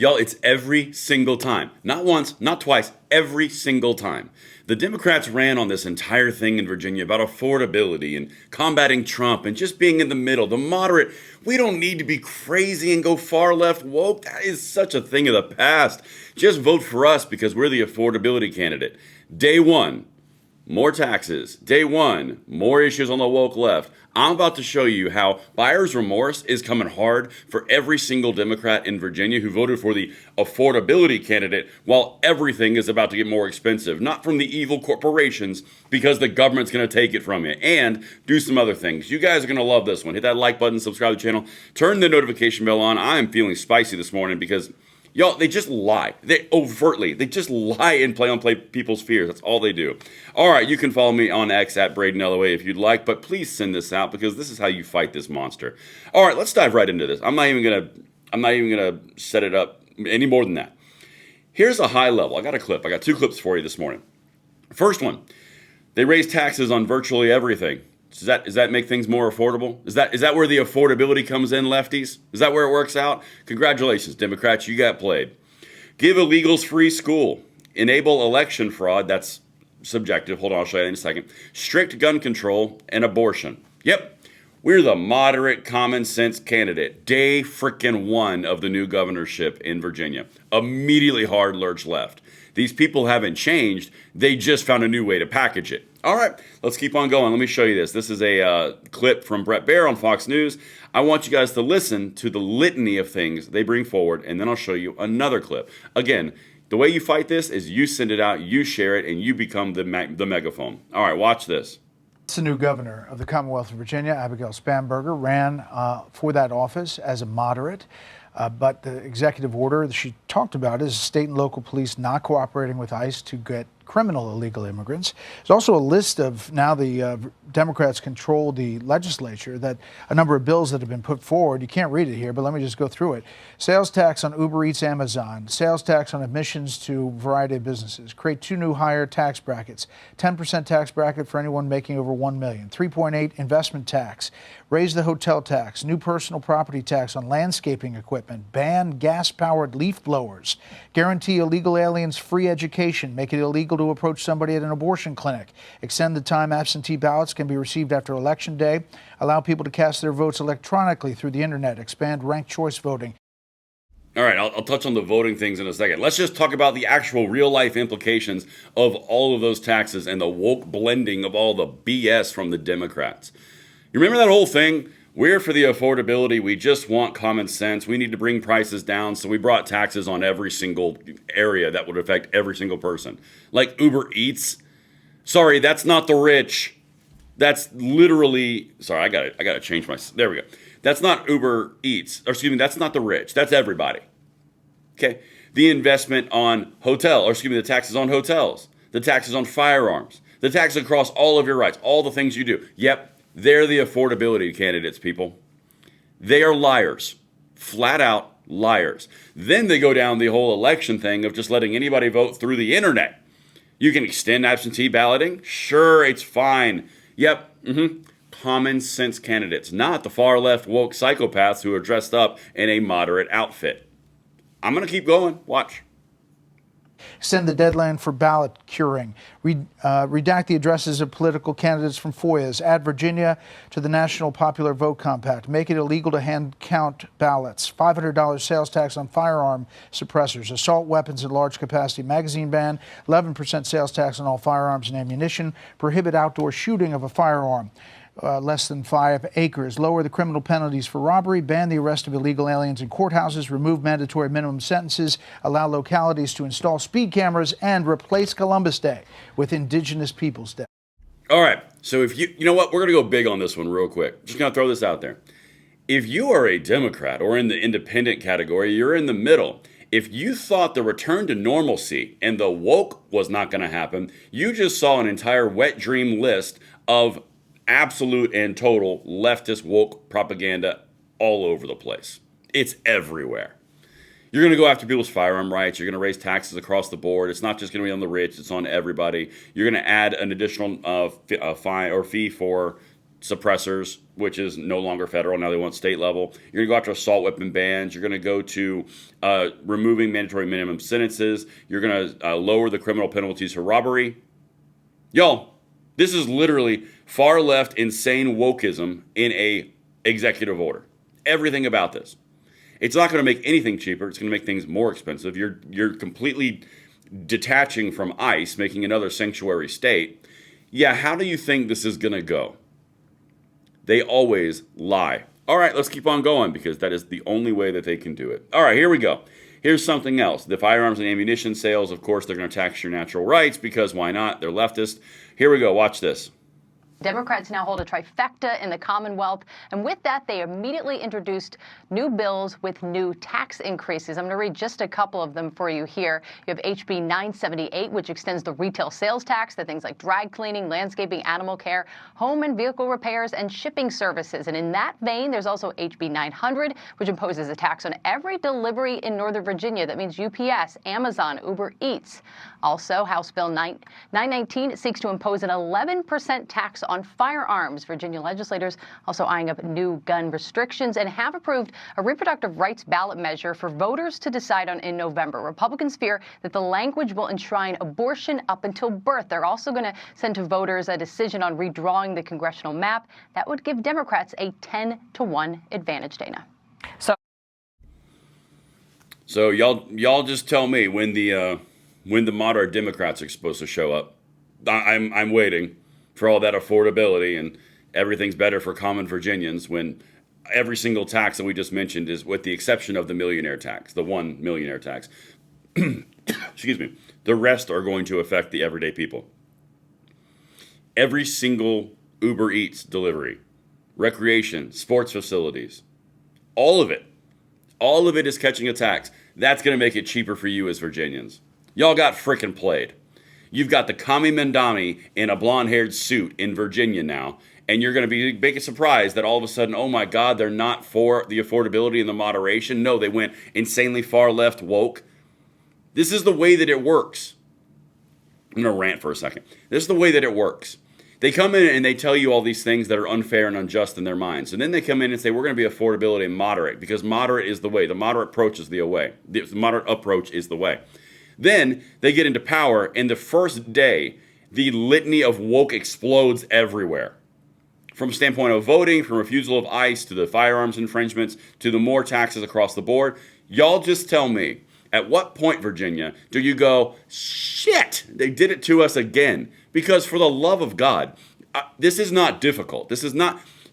Y'all, it's every single time. Not once, not twice, every single time. The Democrats ran on this entire thing in Virginia about affordability and combating Trump and just being in the middle, the moderate. We don't need to be crazy and go far left woke. That is such a thing of the past. Just vote for us because we're the affordability candidate. Day one, more taxes. Day one, more issues on the woke left. I'm about to show you how buyer's remorse is coming hard for every single Democrat in Virginia who voted for the affordability candidate while everything is about to get more expensive. Not from the evil corporations, because the government's going to take it from you. And do some other things. You guys are going to love this one. Hit that like button, subscribe to the channel, turn the notification bell on. I am feeling spicy this morning because y'all, they just lie. They just lie and play on people's fears. That's all they do. All right, you can follow me on X at Braden LOA if you'd like, but please send this out because this is how you fight this monster. All right, let's dive right into this. I'm not even gonna set it up any more than that. Here's a high level. I got a clip. I got two clips for you this morning. First one, they raise taxes on virtually everything. Does that make things more affordable? Is that where the affordability comes in, lefties? Is that where it works out? Congratulations, Democrats, you got played. Give illegals free school. Enable election fraud. That's subjective. Hold on, I'll show you that in a second. Strict gun control and abortion. Yep, we're the moderate common sense candidate. Day frickin' one of the new governorship in Virginia. Immediately hard lurch left. These people haven't changed. They just found a new way to package it. All right, let's keep on going. Let me show you this. This is a clip from Bret Baier on Fox News. I want you guys to listen to the litany of things they bring forward, and then I'll show you another clip. Again, the way you fight this is you send it out, you share it, and you become the megaphone. All right, watch this. The new governor of the Commonwealth of Virginia, Abigail Spanberger, ran for that office as a moderate. But the executive order that she talked about is state and local police not cooperating with ICE to get criminal illegal immigrants. There's also a list of, now the Democrats control the legislature, that a number of bills that have been put forward. You can't read it here, but let me just go through it. Sales tax on Uber Eats, Amazon. Sales tax on admissions to a variety of businesses. Create two new higher tax brackets. 10% tax bracket for anyone making over $1 million. 3.8 investment tax. Raise the hotel tax. New personal property tax on landscaping equipment. Ban gas-powered leaf blowers. Guarantee illegal aliens free education. Make it illegal to approach somebody at an abortion clinic. Extend the time absentee ballots can be received after Election Day. Allow people to cast their votes electronically through the internet. Expand ranked choice voting. All right, I'll touch on the voting things in a second. Let's just talk about the actual real-life implications of all of those taxes and the woke blending of all the BS from the Democrats. You remember that whole thing? We're for the affordability. We just want common sense. We need to bring prices down, so we brought taxes on every single area that would affect every single person. Like Uber Eats. Sorry, that's not the rich. That's literally... Sorry, I gotta change my... There we go. That's not Uber Eats. Or excuse me, that's not the rich. That's everybody. Okay? The investment on the taxes on hotels. The taxes on firearms. The taxes across all of your rights. All the things you do. Yep. They're the affordability candidates, people. They are liars. Flat out liars. Then they go down the whole election thing of just letting anybody vote through the internet. You can extend absentee balloting. Sure, it's fine. Yep. Common sense candidates, not the far left woke psychopaths who are dressed up in a moderate outfit. I'm going to keep going. Watch. Extend the deadline for ballot curing. Redact the addresses of political candidates from FOIAs. Add Virginia to the National Popular Vote Compact. Make it illegal to hand count ballots. $500 sales tax on firearm suppressors. Assault weapons and large capacity magazine ban. 11% sales tax on all firearms and ammunition. Prohibit outdoor shooting of a firearm less than 5 acres. Lower the criminal penalties for robbery. Ban the arrest of illegal aliens in courthouses. Remove mandatory minimum sentences. Allow localities to install speed cameras, and replace Columbus Day with Indigenous Peoples Day. All right. So if you know what, we're going to go big on this one real quick. Just going to throw this out there. If you are a Democrat or in the independent category, you're in the middle. If you thought the return to normalcy and the woke was not going to happen, you just saw an entire wet dream list of absolute and total leftist woke propaganda all over the place. It's everywhere. You're going to go after people's firearm rights. You're going to raise taxes across the board. It's not just going to be on the rich. It's on everybody. You're going to add an additional fine or fee for suppressors, which is no longer federal. Now they want state level. You're going to go after assault weapon bans. You're going to go to removing mandatory minimum sentences. You're going to lower the criminal penalties for robbery. Y'all, this is literally far left insane wokeism in a executive order. Everything about this. It's not going to make anything cheaper. It's going to make things more expensive. You're completely detaching from ICE, making another sanctuary state. Yeah, how do you think this is going to go? They always lie. All right, let's keep on going because that is the only way that they can do it. All right, here we go. Here's something else. The firearms and ammunition sales, of course, they're going to tax your natural rights because why not? They're leftist. Here we go. Watch this. Democrats now hold a trifecta in the Commonwealth, and with that, they immediately introduced new bills with new tax increases. I'm going to read just a couple of them for you here. You have HB 978, which extends the retail sales tax to things like dry cleaning, landscaping, animal care, home and vehicle repairs, and shipping services. And in that vein, there's also HB 900, which imposes a tax on every delivery in Northern Virginia. That means UPS, Amazon, Uber Eats. Also, House Bill 919 seeks to impose an 11% tax on firearms. Virginia legislators also eyeing up new gun restrictions and have approved a reproductive rights ballot measure for voters to decide on in November. Republicans fear that the language will enshrine abortion up until birth. They're also going to send to voters a decision on redrawing the congressional map. That would give Democrats a 10-1 advantage, Dana. So y'all just tell me when the moderate Democrats are supposed to show up. I'm waiting for all that affordability and everything's better for common Virginians when every single tax that we just mentioned is, with the exception of the millionaire tax, the one millionaire tax. Excuse me. The rest are going to affect the everyday people. Every single Uber Eats delivery, recreation, sports facilities, all of it is catching a tax. That's going to make it cheaper for you as Virginians. Y'all got frickin' played. You've got the commie Mendami in a blonde-haired suit in Virginia now, and you're going to be big surprised that all of a sudden, oh my God, they're not for the affordability and the moderation. No, they went insanely far left woke. This is the way that it works. I'm going to rant for a second. This is the way that it works. They come in and they tell you all these things that are unfair and unjust in their minds. And then they come in and say, we're going to be affordability and moderate because moderate is the way. The moderate approach is the way. The moderate approach is the way. Then they get into power, and the first day, the litany of woke explodes everywhere. From a standpoint of voting, from refusal of ICE to the firearms infringements to the more taxes across the board. Y'all just tell me, at what point, Virginia, do you go, shit, they did it to us again? Because for the love of God, this is not difficult.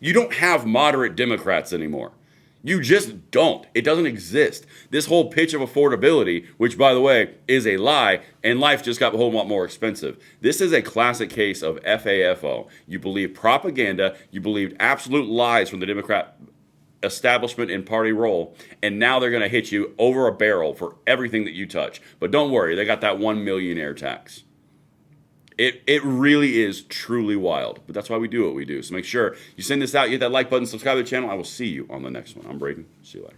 You don't have moderate Democrats anymore. You just don't. It doesn't exist. This whole pitch of affordability, which, by the way, is a lie, and life just got a whole lot more expensive. This is a classic case of FAFO. You believe propaganda, you believed absolute lies from the Democrat establishment and party role, and now they're going to hit you over a barrel for everything that you touch. But don't worry, they got that one millionaire tax. It really is truly wild, but that's why we do what we do. So make sure you send this out, you hit that like button, subscribe to the channel. I will see you on the next one. I'm Braden. See you later.